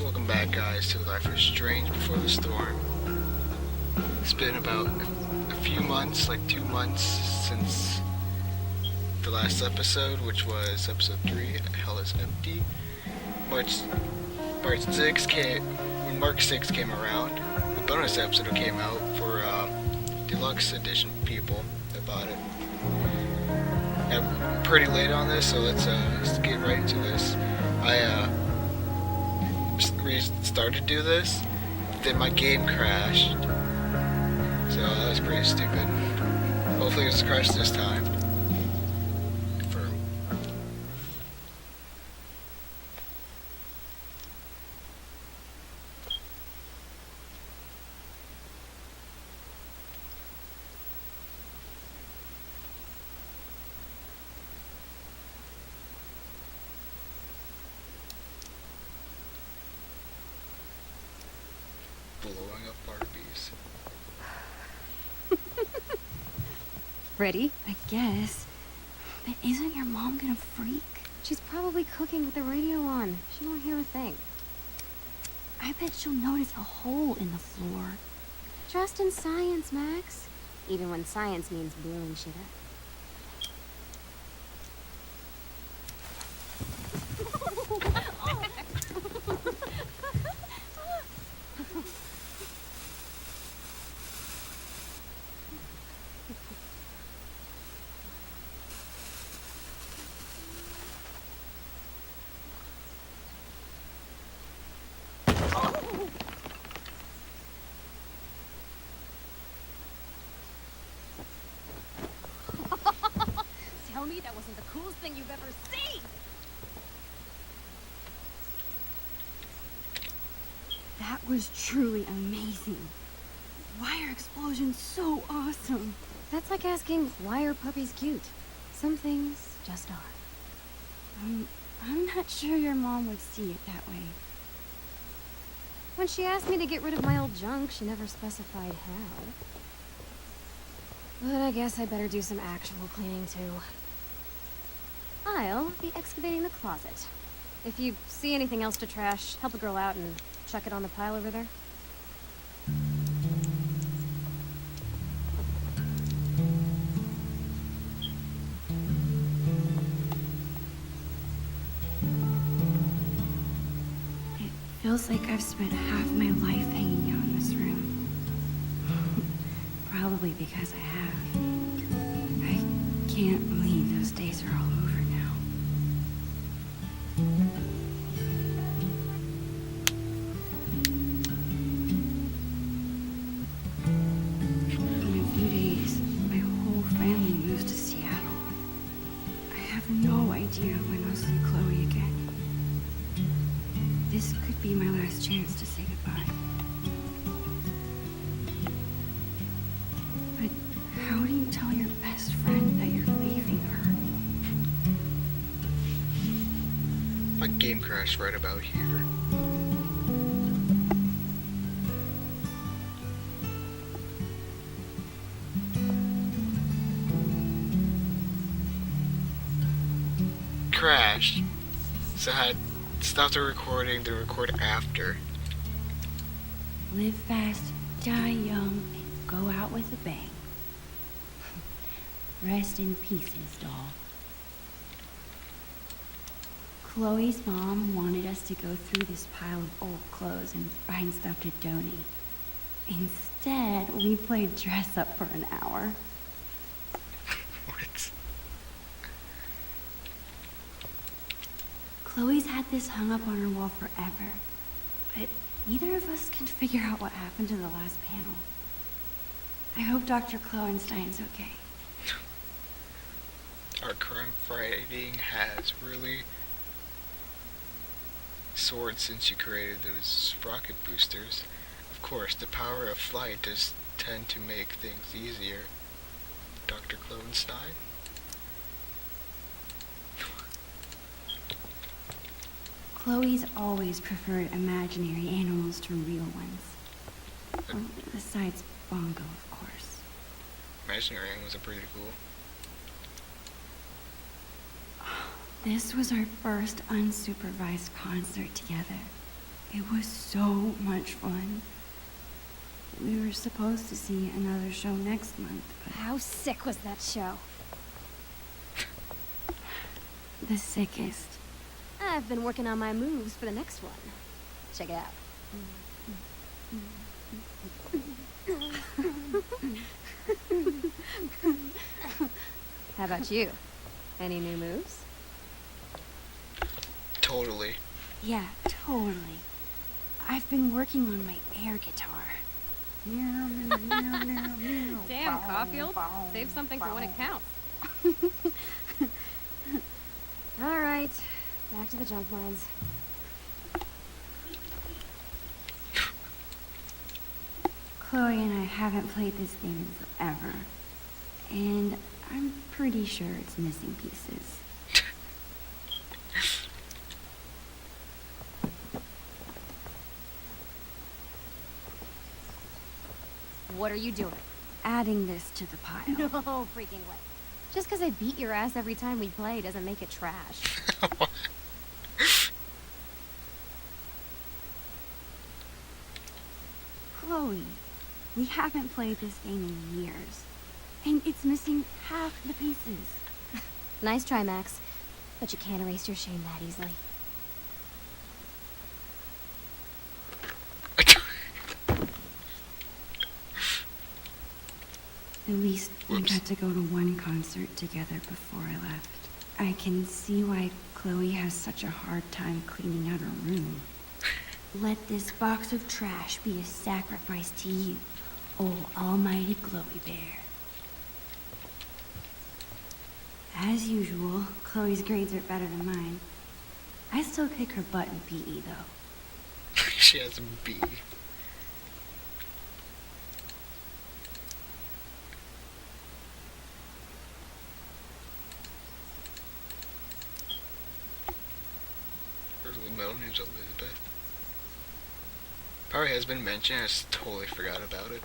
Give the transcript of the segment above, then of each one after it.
Welcome back, guys, to Life is Strange Before the Storm. It's been about a few months, like 2 months, since the last episode, which was episode 3, Hell is Empty. March 6 came, when Mark 6 came around, the bonus episode came out for deluxe edition people that bought it. I'm pretty late on this, so let's get right into this. I restarted to do this, then my game crashed, so that was pretty stupid. Hopefully it doesn't crash this time. Confirm. Blowing up Barbies. Ready? I guess. But isn't your mom gonna freak? She's probably cooking with the radio on. She won't hear a thing. I bet she'll notice a hole in the floor. Trust in science, Max. Even when science means blowing shit up. Tell me that wasn't the coolest thing you've ever seen! That was truly amazing. Why are explosions so awesome? That's like asking, why are puppies cute? Some things just are. I'm not sure your mom would see it that way. When she asked me to get rid of my old junk, she never specified how. But I guess I better do some actual cleaning too. I'll be excavating the closet. If you see anything else to trash, help a girl out and chuck it on the pile over there. It feels like I've spent half my life hanging out in this room. Probably because I have. I can't believe those days are all over now. In a few days, my whole family moves to Seattle. I have no idea when I'll see Chloe again. This could be my last chance to say goodbye. But how do you tell your best friend that you're leaving her? My game crashed right about here. Crashed, so I had stopped the recording to record after. Live fast, die young, and go out with a bang. Rest in pieces, doll. Chloe's mom wanted us to go through this pile of old clothes and find stuff to donate. Instead, we played dress up for an hour. What? Chloe's had this hung up on her wall forever, but neither of us can figure out what happened to the last panel. I hope Dr. Kloenstein's okay. Our crime fighting has really soared since you created those rocket boosters. Of course, the power of flight does tend to make things easier. Dr. Kloenstein? Chloe's always preferred imaginary animals to real ones. Well, besides Bongo, of course. Imaginary animals are pretty cool. This was our first unsupervised concert together. It was so much fun. We were supposed to see another show next month, but... How sick was that show? The sickest. I've been working on my moves for the next one. Check it out. How about you? Any new moves? Totally. Yeah, totally. I've been working on my air guitar. Damn, Caulfield. Save something for when it counts. All right, back to the junk mines. Chloe and I haven't played this game in forever. And I'm pretty sure it's missing pieces. What are you doing? Adding this to the pile. No freaking way. Just because I beat your ass every time we play doesn't make it trash. Chloe, we haven't played this game in years. And it's missing half the pieces. Nice try, Max. But you can't erase your shame that easily. At least we Whoops. got to go to one concert together before I left. I can see why Chloe has such a hard time cleaning out her room. Let this box of trash be a sacrifice to you, oh almighty Chloe Bear. As usual, Chloe's grades are better than mine. I still kick her butt in PE, though. She has a B. Her little middle name's Elizabeth. Probably has been mentioned, I just totally forgot about it.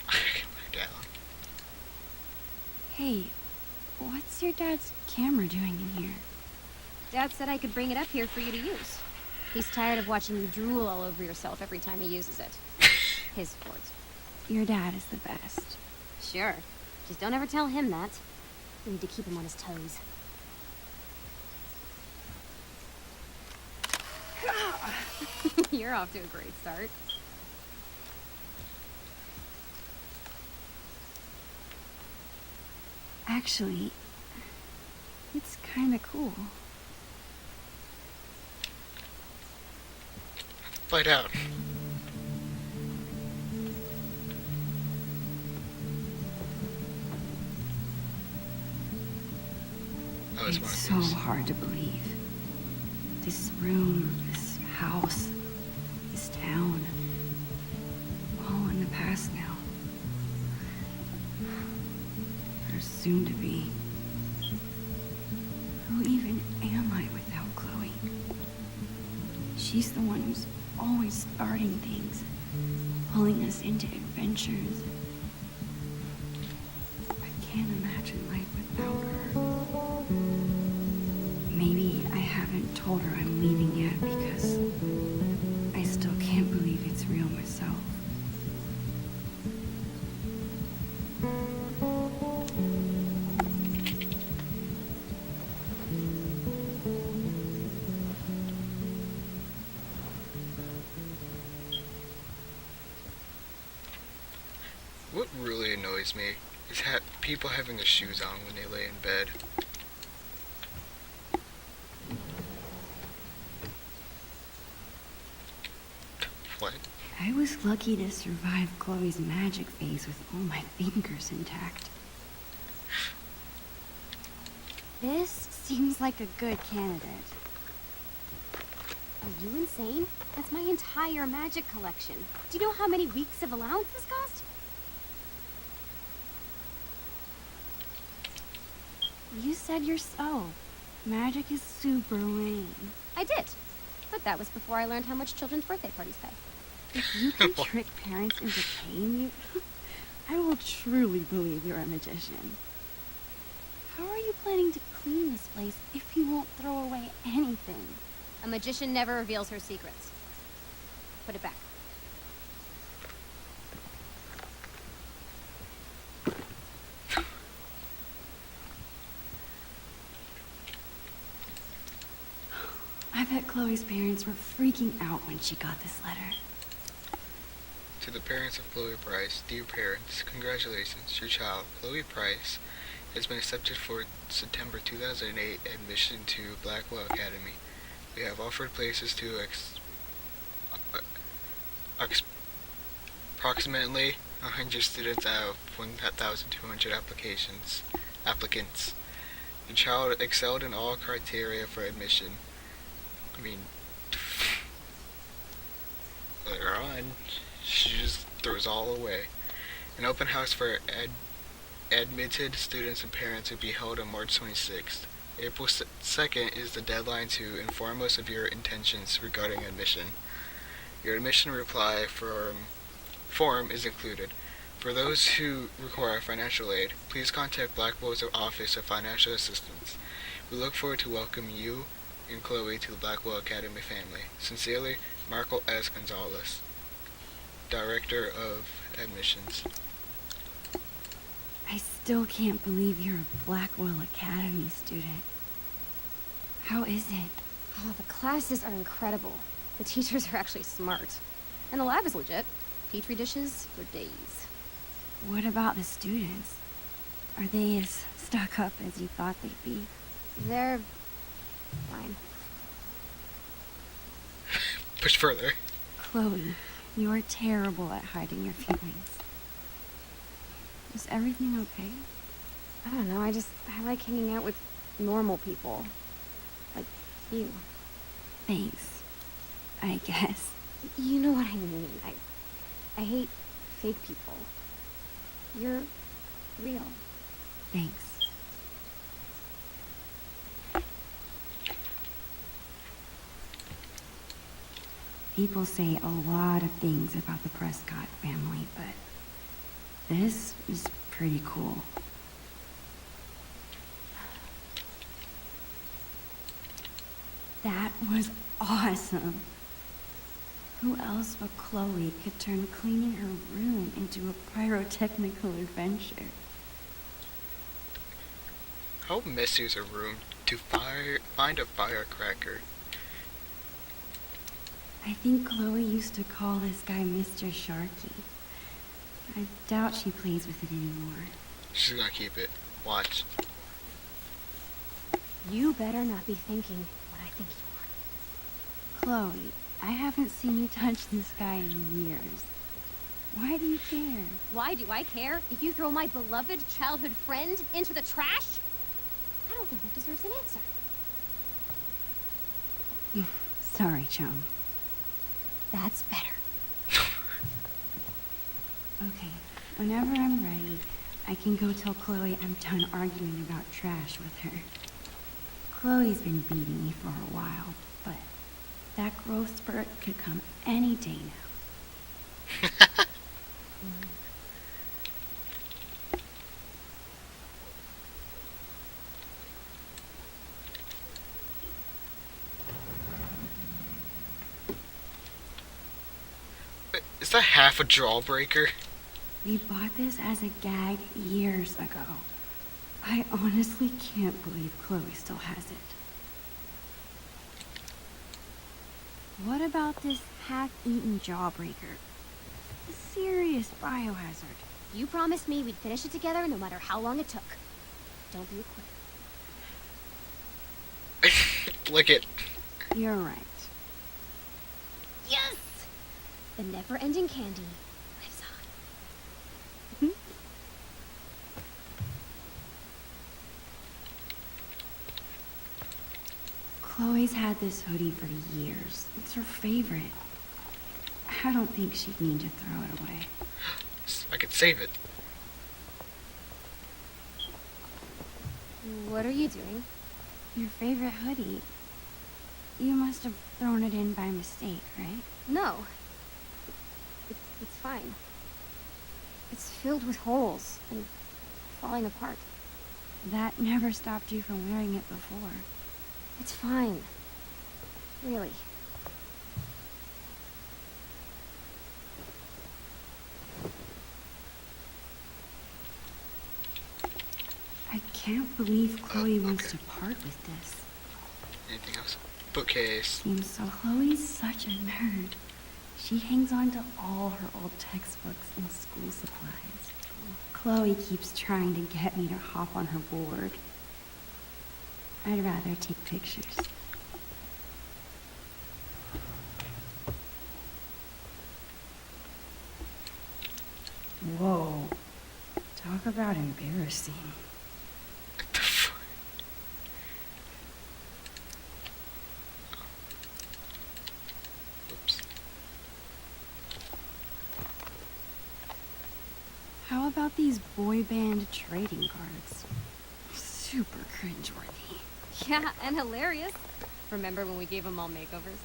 I can put her down. Hey, what's your dad's camera doing in here? Dad said I could bring it up here for you to use. He's tired of watching you drool all over yourself every time he uses it. His words. Your dad is the best. Sure. Just don't ever tell him that. We need to keep him on his toes. You're off to a great start. Actually, it's kinda cool. Fight out. That was one It's of so these. hard to believe. This room, this house, this town, all in the past now. Or soon to be. Who even am I without Chloe? She's the one who's always starting things, pulling us into adventures. I can't imagine life without her. Maybe I haven't told her I'm leaving yet because I still can't believe it's real myself. What really annoys me is people having their shoes on when they lay in bed. What? I was lucky to survive Chloe's magic phase with all my fingers intact. This seems like a good candidate. Are you insane? That's my entire magic collection. Do you know how many weeks of allowance this cost? You said yourself, magic is super lame. I did. But that was before I learned how much children's birthday parties pay. If you can trick parents into paying you, I will truly believe you're a magician. How are you planning to clean this place if you won't throw away anything? A magician never reveals her secrets. Put it back. I bet Chloe's parents were freaking out when she got this letter. To the parents of Chloe Price, dear parents, congratulations. Your child, Chloe Price, has been accepted for September 2008 admission to Blackwell Academy. We have offered places to approximately 100 students out of 1,200 applicants. Your child excelled in all criteria for admission. I mean, later on, she just throws all away. An open house for admitted students and parents will be held on March 26th. April 2nd is the deadline to inform us of your intentions regarding admission. Your admission reply form is included. For those who require financial aid, please contact Blackwell's Office of Financial Assistance. We look forward to welcoming you and Chloe to the Blackwell Academy family. Sincerely, Marco S. Gonzalez, Director of Admissions. I still can't believe you're a Blackwell Academy student. How is it? Oh, the classes are incredible. The teachers are actually smart. And the lab is legit. Petri dishes for days. What about the students? Are they as stuck up as you thought they'd be? They're fine. Push further. Chloe, you're terrible at hiding your feelings. Is everything okay? I don't know, I like hanging out with normal people. Like you. Thanks, I guess. You know what I mean. I hate fake people. You're real. Thanks. People say a lot of things about the Prescott family, but this is pretty cool. That was awesome. Who else but Chloe could turn cleaning her room into a pyrotechnical adventure? How messy is a room to find a firecracker? I think Chloe used to call this guy Mr. Sharky. I doubt she plays with it anymore. She's gonna keep it. Watch. You better not be thinking what I think you are. Chloe, I haven't seen you touch this guy in years. Why do you care? Why do I care if you throw my beloved childhood friend into the trash? I don't think that deserves an answer. Sorry, chum. That's better. Okay, whenever I'm ready, I can go tell Chloe I'm done arguing about trash with her. Chloe's been beating me for a while, but that growth spurt could come any day now. Is that half a jawbreaker? We bought this as a gag years ago. I honestly can't believe Chloe still has it. What about this half-eaten jawbreaker? A serious biohazard. You promised me we'd finish it together no matter how long it took. Don't be a quitter. Lick it. You're right. Yes! The never-ending candy lives on. Chloe's had this hoodie for years. It's her favorite. I don't think she'd need to throw it away. I could save it. What are you doing? Your favorite hoodie. You must have thrown it in by mistake, right? No. It's fine. It's filled with holes and falling apart. That never stopped you from wearing it before. It's fine. Really. can't believe Chloe wants okay. to part with this. Anything else? Bookcase. Seems so. Chloe's such a nerd. She hangs on to all her old textbooks and school supplies. Chloe keeps trying to get me to hop on her board. I'd rather take pictures. Whoa. Talk about embarrassing. What the fuck? Oops. How about these boy band trading cards? Super cringeworthy. Yeah, and hilarious. Remember when we gave them all makeovers?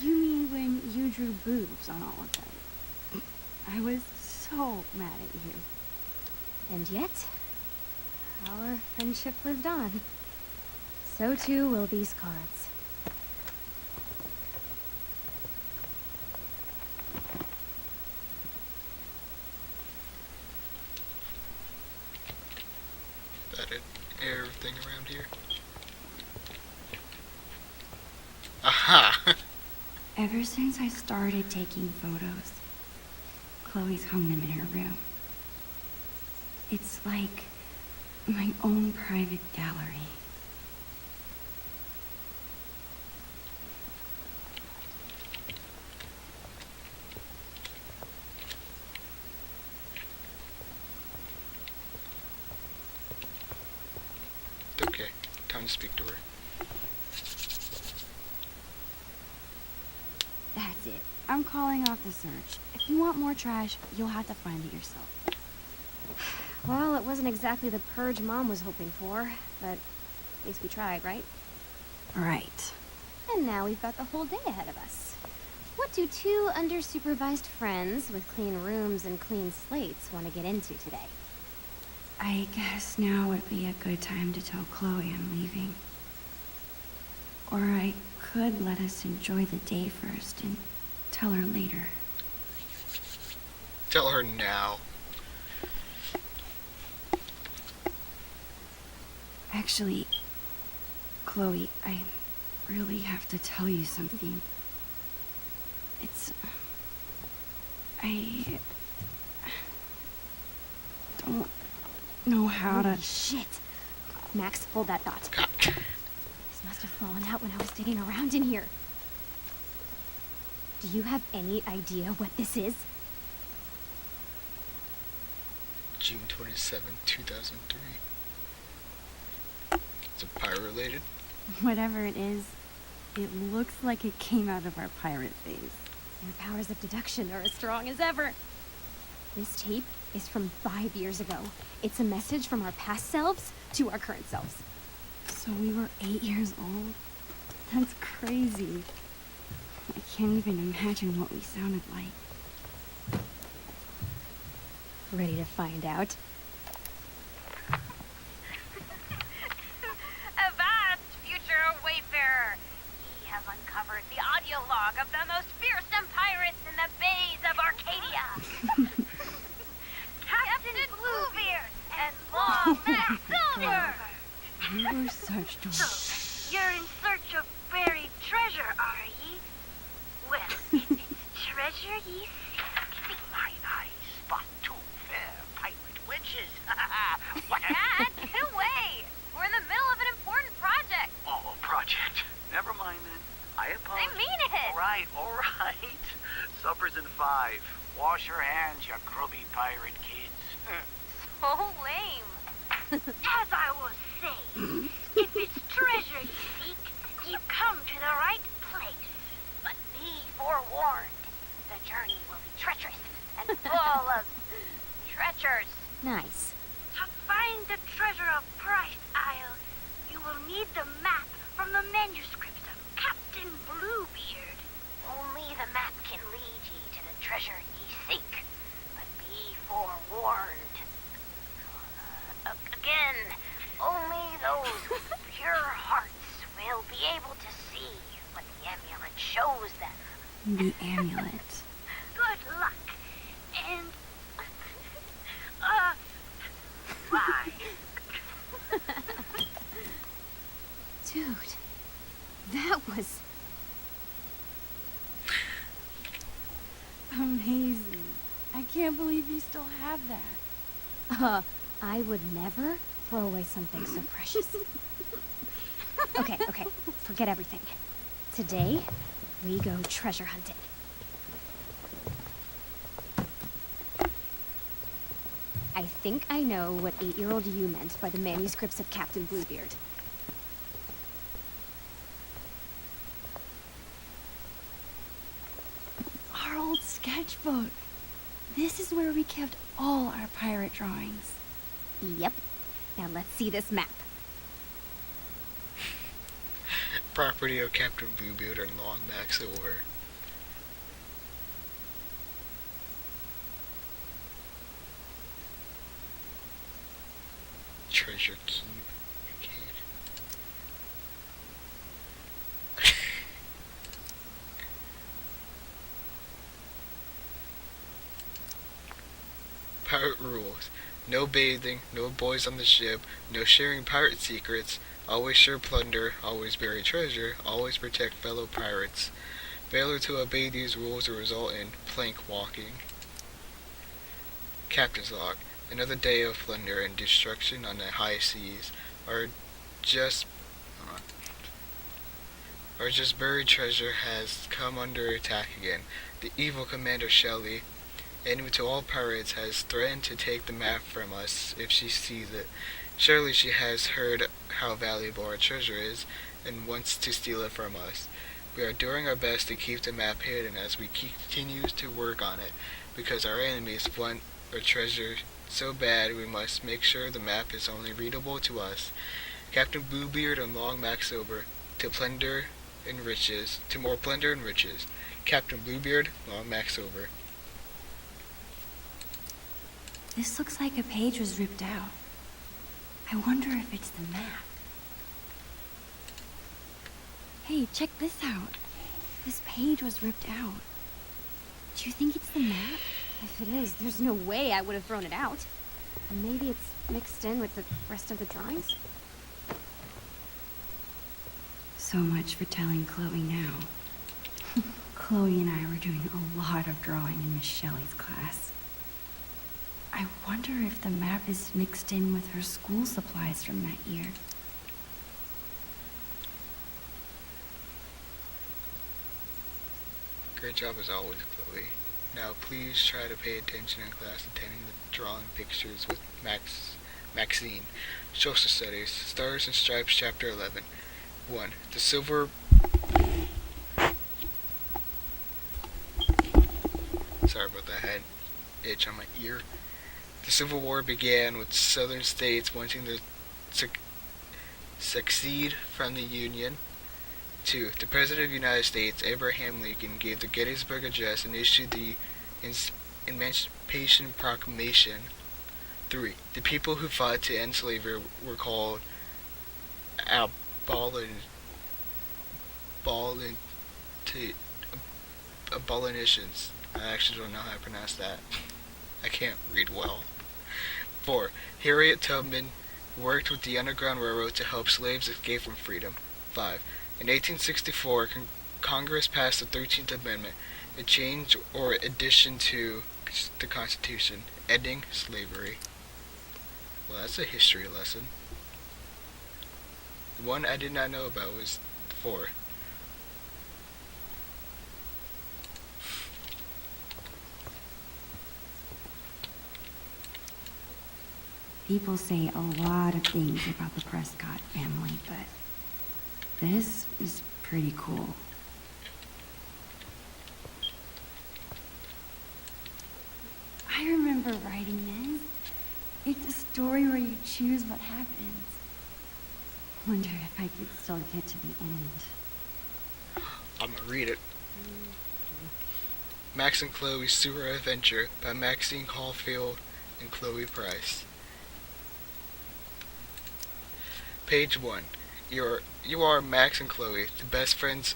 You mean when you drew boobs on all of them? I was so mad at you. And yet, our friendship lived on. So too will these cards. That it? Everything around here? Aha! Ever since I started taking photos, Chloe's hung them in her room. It's like my own private gallery. Okay, time to speak to her. That's it. I'm calling off the search. If you want more trash, you'll have to find it yourself. Well, it wasn't exactly the purge Mom was hoping for, but at least we tried, right? Right. And now we've got the whole day ahead of us. What do two under-supervised friends with clean rooms and clean slates want to get into today? I guess now would be a good time to tell Chloe I'm leaving. Or I could let us enjoy the day first and tell her later. Tell her now. Actually, Chloe, I really have to tell you something. I don't know how to... Holy shit! Max, hold that thought. God. This must have fallen out when I was digging around in here. Do you have any idea what this is? June 27, 2003. Is it pirate related? Whatever it is, it looks like it came out of our pirate phase. Your powers of deduction are as strong as ever. This tape is from 5 years ago. It's a message from our past selves to our current selves. So we were 8 years old? That's crazy. I can't even imagine what we sounded like. Ready to find out? Avast, future wayfarer! Ye have uncovered the audio log of the most fearsome pirates in the bays of Arcadia. Captain Bluebeard and Long Mac Silver! We were such dorks. So, you're in search of buried treasure, are ye? Well, if it's treasure ye seek, mine eyes spot two fair pirate wenches. What a... Dad, get away! We're in the middle of an important project. Oh, project. Never mind then. I apologize. I mean it! All right. Supper's in 5. Wash your hands, you grubby pirate kids. So lame. As I was saying, if it's treasure you seek, you come to the right place. But be forewarned, the journey will be treacherous and full of treacherous. Nice. To find the treasure of Price Isle, you will need the map from the manuscripts of Captain Bluebeard. Only the map can lead ye to the treasure ye seek. But be forewarned. Again, only those with pure hearts will be able to see what the amulet shows them. The amulet. Good luck. And can't believe you still have that. I would never throw away something so precious. Okay, forget everything. Today, we go treasure hunting. I think I know what 8-year-old you meant by the manuscripts of Captain Bluebeard. Our old sketchbook. This is where we kept all our pirate drawings. Yep. Now let's see this map. Property of Captain Bluebeard and long backs over. Treasure keep. Pirate rules. No bathing, no boys on the ship, no sharing pirate secrets, always share plunder, always bury treasure, always protect fellow pirates. Failure to obey these rules will result in plank walking. Captain's log. Another day of plunder and destruction on the high seas. Our just buried treasure has come under attack again. The evil Commander Shelley, enemy to all pirates, has threatened to take the map from us if she sees it. Surely she has heard how valuable our treasure is and wants to steal it from us. We are doing our best to keep the map hidden as we continue to work on it, because our enemies want our treasure so bad we must make sure the map is only readable to us. Captain Bluebeard and Long Max over to plunder and riches, to more plunder and riches. Captain Bluebeard, Long Max over. This looks like a page was ripped out. I wonder if it's the map. Hey, check this out. This page was ripped out. Do you think it's the map? If it is, there's no way I would have thrown it out. And maybe it's mixed in with the rest of the drawings? So much for telling Chloe now. Chloe and I were doing a lot of drawing in Miss Shelley's class. I wonder if the map is mixed in with her school supplies from that year. Great job as always, Chloe. Now please try to pay attention in class attending the drawing pictures with Maxine. Social Studies, Stars and Stripes, Chapter 11. 1. The Silver... Sorry about that, I had itch on my ear. The Civil War began with southern states wanting to secede from the Union. 2. The President of the United States, Abraham Lincoln, gave the Gettysburg Address and issued the Emancipation Proclamation. 3. The people who fought to end slavery were called abolitionists. I actually don't know how to pronounce that. I can't read well. 4. Harriet Tubman worked with the Underground Railroad to help slaves escape from freedom. 5. In 1864, Congress passed the 13th Amendment, a change or addition to the Constitution, ending slavery. Well, that's a history lesson. The one I did not know about was 4. People say a lot of things about the Prescott family, but this is pretty cool. I remember writing this. It's a story where you choose what happens. Wonder if I could still get to the end. I'm gonna read it. Max and Chloe's Sewer Adventure by Maxine Caulfield and Chloe Price. Page 1. You are Max and Chloe, the best friends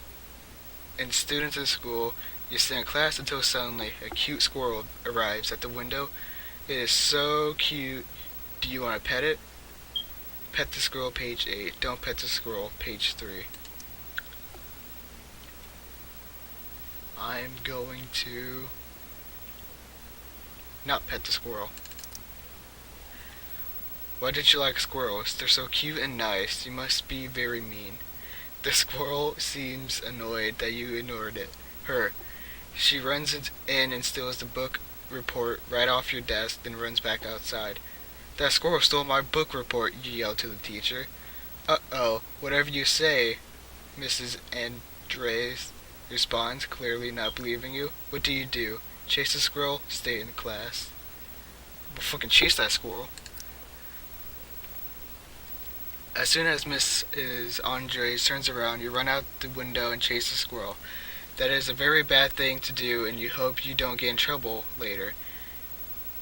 and students in school. You stay in class until suddenly a cute squirrel arrives at the window. It is so cute. Do you want to pet it? Pet the squirrel, page 8. Don't pet the squirrel, page 3. I'm going to not pet the squirrel. Why did you like squirrels? They're so cute and nice. You must be very mean. The squirrel seems annoyed that you ignored her. She runs in and steals the book report right off your desk, then runs back outside. That squirrel stole my book report, you yell to the teacher. Uh-oh, whatever you say, Mrs. Andres responds, clearly not believing you. What do you do? Chase the squirrel? Stay in class. We'll fucking chase that squirrel. As soon as Mrs. Andres turns around, you run out the window and chase the squirrel. That is a very bad thing to do, and you hope you don't get in trouble later.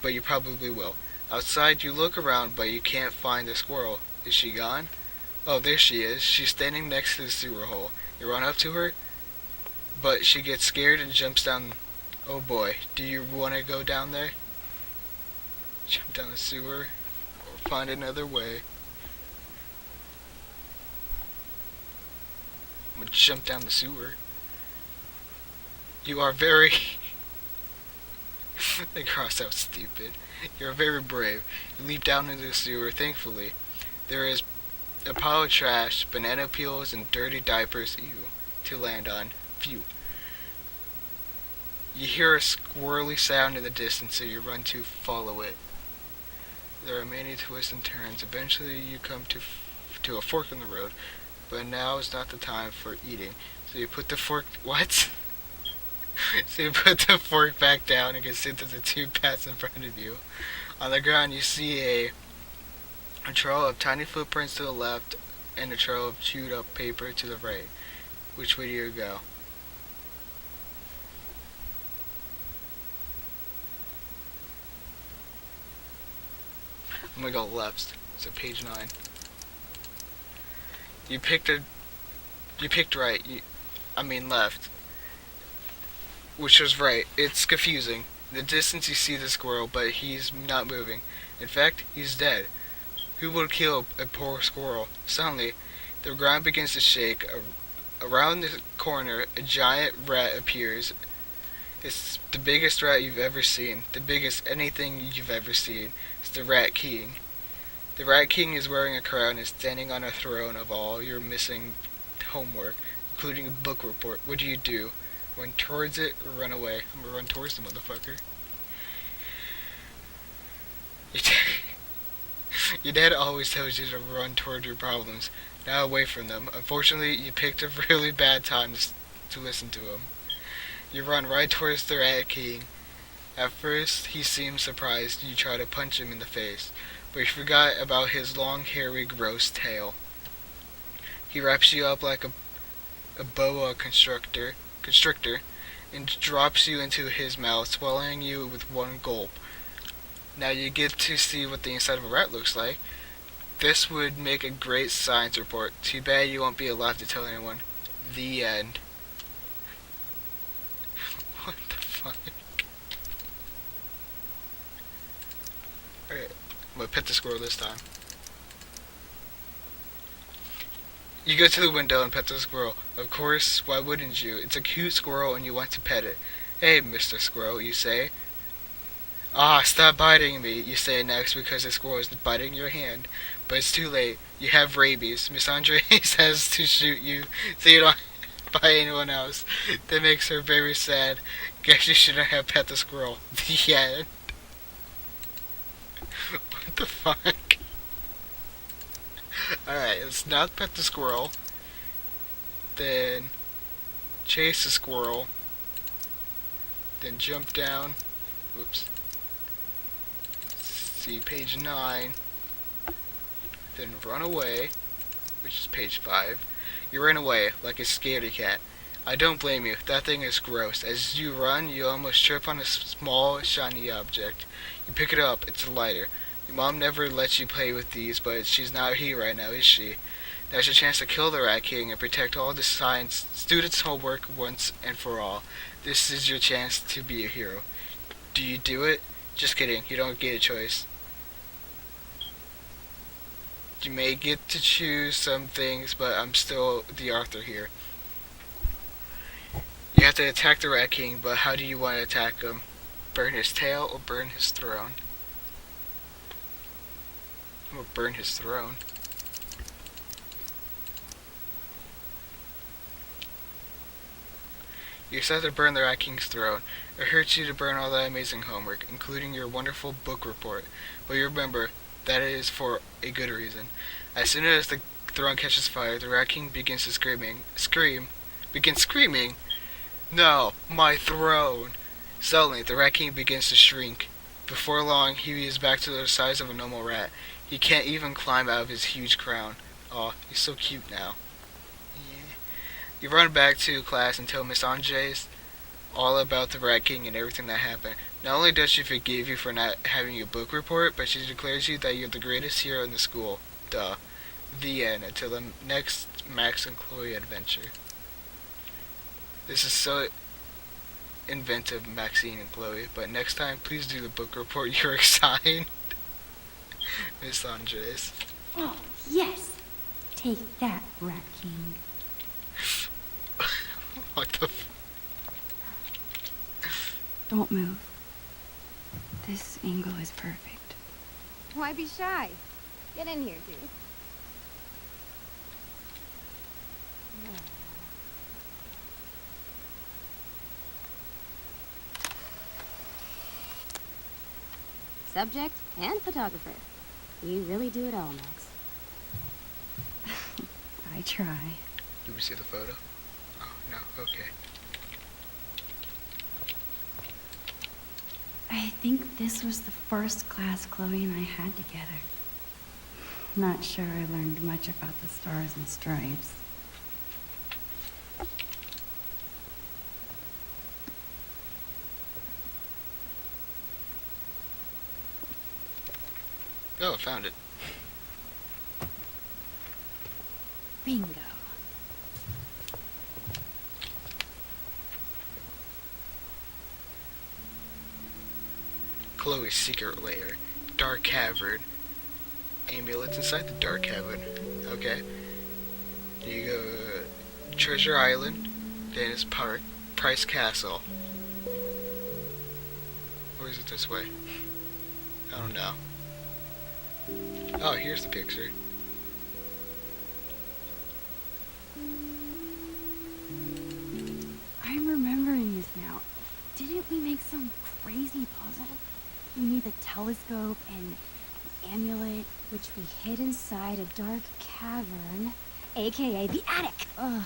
But you probably will. Outside, you look around, but you can't find the squirrel. Is she gone? Oh, there she is. She's standing next to the sewer hole. You run up to her, but she gets scared and jumps down. Oh boy, do you want to go down there? Jump down the sewer, or find another way. I'm gonna jump down the sewer. You are very... They crossed out stupid. You're very brave. You leap down into the sewer, thankfully. There is a pile of trash, banana peels, and dirty diapers, to land on. Phew. You hear a squirrely sound in the distance, so you run to follow it. There are many twists and turns. Eventually you come to a fork in the road, but now is not the time for eating. So you put the fork... What? So you put the fork back down and can see that the two paths in front of you. On the ground you see a trail of tiny footprints to the left and a trail of chewed up paper to the right. Which way do you go? I'm gonna go left. So page 9. You picked right. I mean left. Which was right. It's confusing. In the distance you see the squirrel, but he's not moving. In fact, he's dead. Who would kill a poor squirrel? Suddenly, the ground begins to shake. Around the corner, a giant rat appears. It's the biggest rat you've ever seen. The biggest anything you've ever seen. It's the Rat King. The Rat King is wearing a crown and standing on a throne of all your missing homework, including a book report. What do? Run towards it or run away? I'm gonna run towards the motherfucker. Your dad always tells you to run toward your problems, not away from them. Unfortunately, you picked a really bad time to listen to him. You run right towards the Rat King. At first, he seems surprised you try to punch him in the face, but you forgot about his long, hairy, gross tail. He wraps you up like a boa constrictor and drops you into his mouth, swallowing you with one gulp. Now you get to see what the inside of a rat looks like. This would make a great science report. Too bad you won't be allowed to tell anyone. The end. What the fuck? Alright, I'm gonna pet the squirrel this time. You go to the window and pet the squirrel. Of course, why wouldn't you? It's a cute squirrel and you want to pet it. Hey, Mr. Squirrel, you say. Ah, stop biting me, you say next because the squirrel is biting your hand. But it's too late. You have rabies. Miss Andres has to shoot you so you don't bite anyone else. That makes her very sad. Guess you shouldn't have pet the squirrel. The end. What the fuck? Alright, let's not pet the squirrel. Then chase the squirrel. Then jump down. Whoops. See page 9. Then run away, which is page 5. You ran away like a scaredy cat. I don't blame you. That thing is gross. As you run, you almost trip on a small, shiny object. You pick it up. It's a lighter. Your mom never lets you play with these, but she's not here right now, is she? Now's your chance to kill the Rat King and protect all the science students' homework once and for all. This is your chance to be a hero. Do you do it? Just kidding. You don't get a choice. You may get to choose some things, but I'm still the author here. You have to attack the Rat King, but how do you want to attack him? Burn his tail or burn his throne? Or burn his throne. You set to burn the Rat King's throne. It hurts you to burn all that amazing homework, including your wonderful book report. But you remember, that it is for a good reason. As soon as the throne catches fire, the Rat King begins to begins screaming, "No, my throne!" Suddenly, the Rat King begins to shrink. Before long, he is back to the size of a normal rat. He can't even climb out of his huge crown. Aw, he's so cute now. Yeah. You run back to class and tell Miss Andres all about the Rat King and everything that happened. Not only does she forgive you for not having a book report, but she declares you that you're the greatest hero in the school. Duh. The end. Until the next Max and Chloe adventure. This is so inventive, Maxine and Chloe, but next time, please do the book report you're assigned. Miss Andres. Oh, yes! Take that, Rat King. What the Don't move. This angle is perfect. Why be shy? Get in here, dude. Subject and photographer. You really do it all, Max. I try. Did we see the photo? Oh, no, okay. I think this was the first class Chloe and I had together. Not sure I learned much about the stars and stripes. Oh, I found it. Bingo. Chloe's secret lair. Dark cavern. Amulets inside the dark cavern. Okay. You go Treasure Island. Dennis Park. Price Castle. Or is it this way? I don't know. Oh, here's the picture. I'm remembering this now. Didn't we make some crazy puzzle? We need the telescope and the amulet. Which we hid inside a dark cavern, aka the attic. Ugh,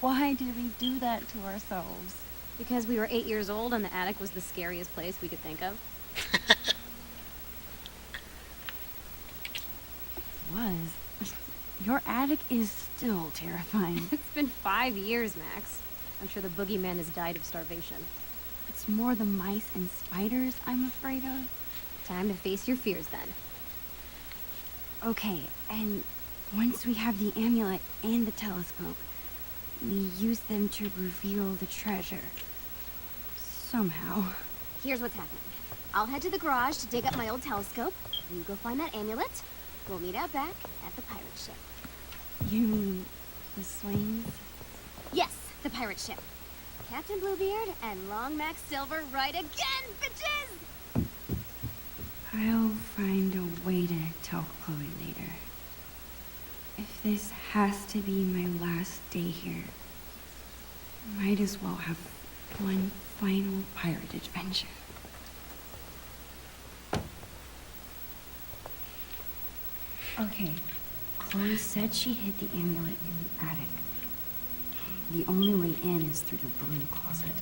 why did we do that to ourselves? Because we were 8 years old and the attic was the scariest place we could think of. Was. Your attic is still terrifying. It's been 5 years, Max. I'm sure the boogeyman has died of starvation. It's more the mice and spiders I'm afraid of. Time to face your fears then. Okay, and once we have the amulet and the telescope, we use them to reveal the treasure. Somehow. Here's what's happening. I'll head to the garage to dig up my old telescope. You go find that amulet. We'll meet out back at the pirate ship. You mean the swings? Yes, the pirate ship. Captain Bluebeard and Long Max Silver right again, bitches! I'll find a way to tell Chloe later. If this has to be my last day here, might as well have one final pirate adventure. Okay, Chloe said she hid the amulet in the attic. The only way in is through the broom closet.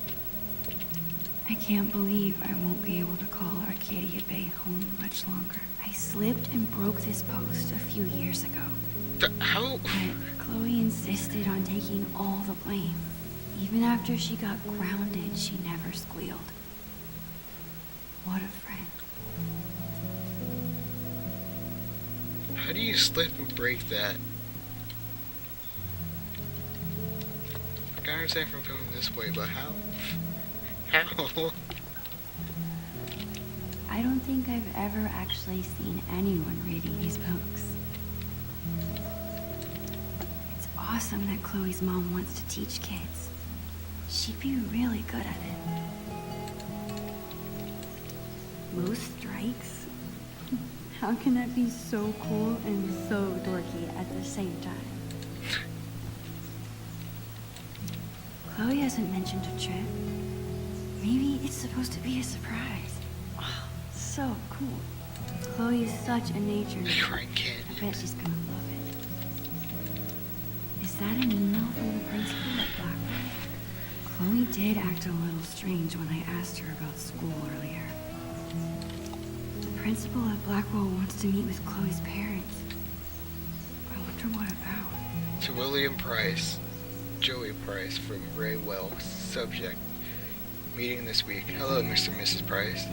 I can't believe I won't be able to call Arcadia Bay home much longer. I slipped and broke this post a few years ago. How? But Chloe insisted on taking all the blame. Even after she got grounded, she never squealed. What a friend. How do you slip and break that? I can understand from coming this way, but how? How? I don't think I've ever actually seen anyone reading these books. It's awesome that Chloe's mom wants to teach kids. She'd be really good at it. Those strikes? How can that be so cool and so dorky at the same time? Chloe hasn't mentioned a trip. Maybe it's supposed to be a surprise. Oh, so cool. Chloe is such a nature nerd. Crying I candy. bet she's gonna love it. Is that an email from the principal at Blackwell? Chloe did act a little strange when I asked her about school earlier. The principal at Blackwell wants to meet with Chloe's parents. I wonder what about. To William Price, Joey Price from Ray Wells, subject, meeting this week. Hello, Mr. and Mrs. Price.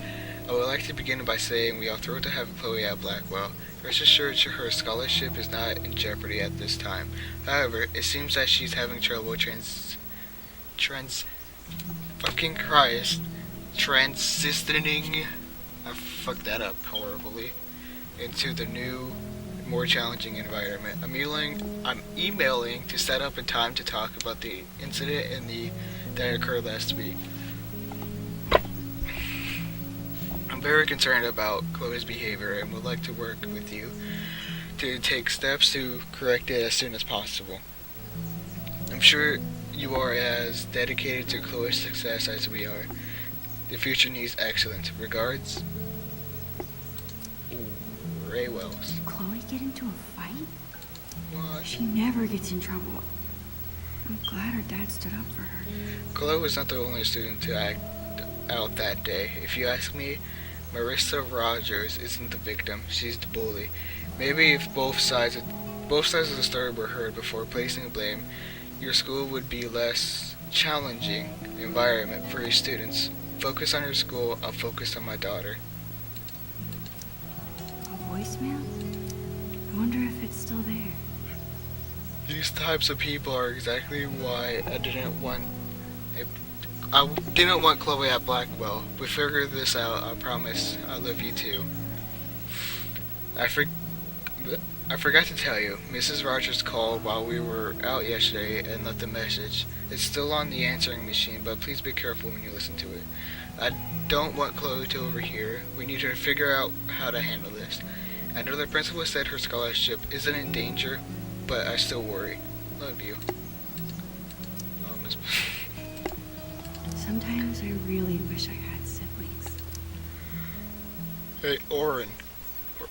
I would like to begin by saying we are thrilled to have Chloe at Blackwell. Rest assured her scholarship is not in jeopardy at this time. However, it seems that she's having trouble transitioning, I fucked that up horribly, into the new, more challenging environment. I'm emailing to set up a time to talk about the incident that occurred last week. I'm very concerned about Chloe's behavior and would like to work with you to take steps to correct it as soon as possible. I'm sure you are as dedicated to Chloe's success as we are. The future needs excellence. Regards, Ray Wells. Chloe get into a fight? What? She never gets in trouble. I'm glad her dad stood up for her. Chloe was not the only student to act out that day. If you ask me, Marissa Rogers isn't the victim, she's the bully. Maybe if both sides of the story were heard before placing blame, your school would be less challenging environment for your students. Focus on your school, I'll focus on my daughter. A voicemail? I wonder if it's still there. These types of people are exactly why I didn't want Chloe at Blackwell. We figured this out, I promise. I love you too. I forgot to tell you, Mrs. Rogers called while we were out yesterday and left a message. It's still on the answering machine, but please be careful when you listen to it. I don't want Chloe to overhear. We need to figure out how to handle this. I know the principal said her scholarship isn't in danger, but I still worry. Love you. Oh, Miss. Sometimes I really wish I had siblings. Hey,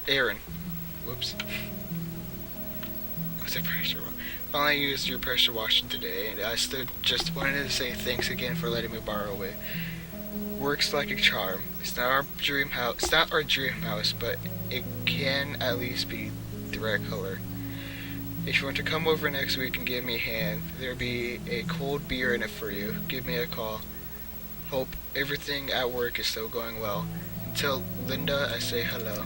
Aaron. Whoops. What's a pressure wash? Finally used your pressure washer today, and I just wanted to say thanks again for letting me borrow it. Works like a charm. It's not our dream house, but it can at least be the right color. If you want to come over next week and give me a hand, there'll be a cold beer in it for you. Give me a call. Hope everything at work is still going well. Until Linda, I say hello.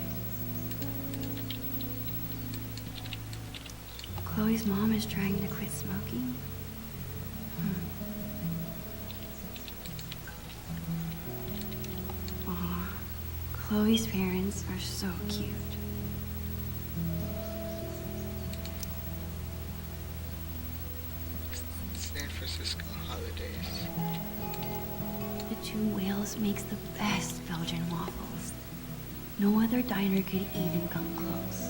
Chloe's mom is trying to quit smoking. Aw, Chloe's parents are so cute. San Francisco holidays. The Two Whales makes the best Belgian waffles. No other diner could even come close.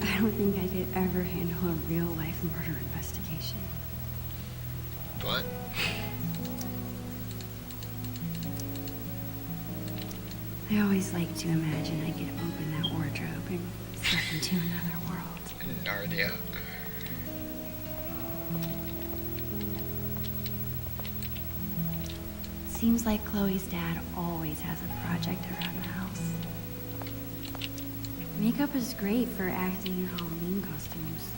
I don't think I could ever handle a real-life murder investigation. What? I always like to imagine I could open that wardrobe and step into another world. Narnia. Seems like Chloe's dad always has a project around the house. Makeup is great for acting in Halloween costumes.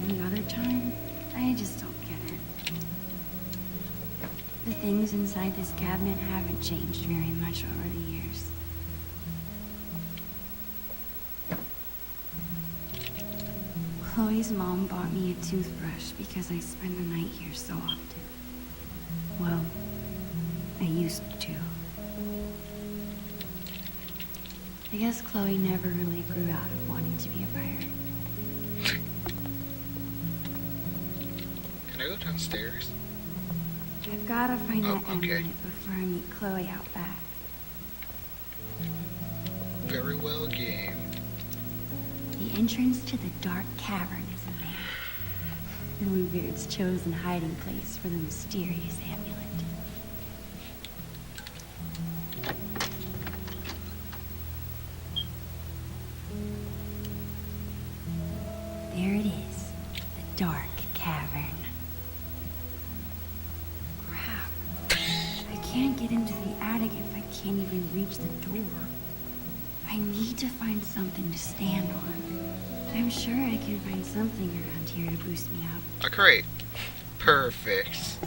Any other time, I just don't get it. The things inside this cabinet haven't changed very much over the years. Chloe's mom bought me a toothbrush because I spend the night here so often. Well, I used to. I guess Chloe never really grew out of wanting to be a pirate. Can I go downstairs? I've gotta find Oh, that okay. amulet before I meet Chloe out back. Very well, game. The entrance to the dark cavern is in there. Bluebeard's chosen hiding place for the mysterious amulet. There it is, the dark cavern. Crap. I can't get into the attic if I can't even reach the door. I need to find something to stand on. I'm sure I can find something around here to boost me up. A crate. Perfect.